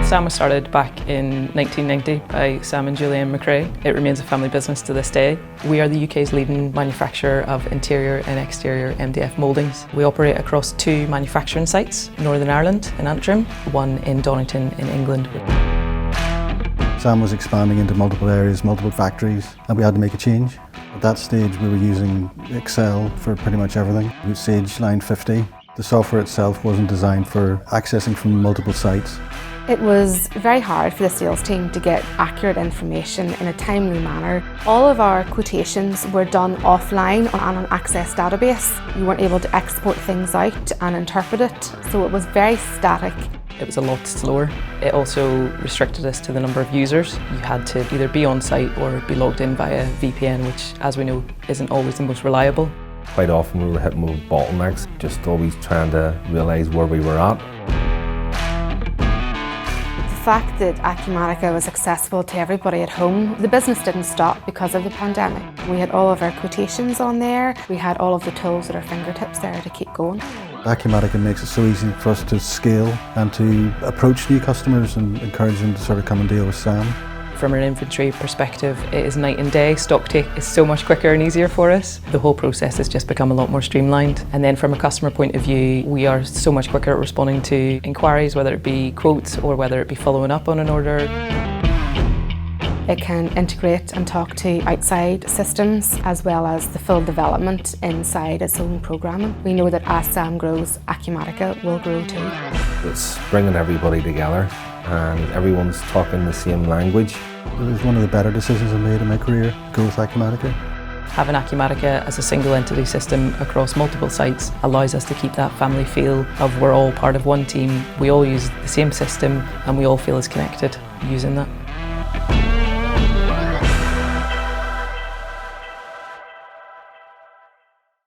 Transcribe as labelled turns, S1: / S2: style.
S1: Sam was started back in 1990 by Sam and Julianne McRae. It remains a family business to this day. We are the UK's leading manufacturer of interior and exterior MDF mouldings. We operate across 2 manufacturing sites, Northern Ireland in Antrim, one in Donington in England.
S2: Sam was expanding into multiple areas, multiple factories, and we had to make a change. At that stage we were using Excel for pretty much everything. We used Sage Line 50. The software itself wasn't designed for accessing from multiple sites.
S3: It was very hard for the sales team to get accurate information in a timely manner. All of our quotations were done offline on an Access database. You weren't able to export things out and interpret it, so it was very static.
S1: It was a lot slower. It also restricted us to the number of users. You had to either be on site or be logged in via VPN, which, as we know, isn't always the most reliable.
S4: Quite often we were hitting with bottlenecks, just always trying to realise where we were at.
S3: The fact that Acumatica was accessible to everybody at home, the business didn't stop because of the pandemic. We had all of our quotations on there, we had all of the tools at our fingertips there to keep going.
S2: Acumatica makes it so easy for us to scale and to approach new customers and encourage them to sort of come and deal with Sam.
S1: From an inventory perspective, it is night and day. Stock take is so much quicker and easier for us. The whole process has just become a lot more streamlined. And then from a customer point of view, we are so much quicker at responding to inquiries, whether it be quotes or whether it be following up on an order.
S3: It can integrate and talk to outside systems as well as the full development inside its own programming. We know that as Sam grows, Acumatica will grow too.
S4: It's bringing everybody together and everyone's talking the same language.
S2: It was one of the better decisions I made in my career, go with Acumatica.
S1: Having Acumatica as a single entity system across multiple sites allows us to keep that family feel of we're all part of one team. We all use the same system and we all feel as connected using that.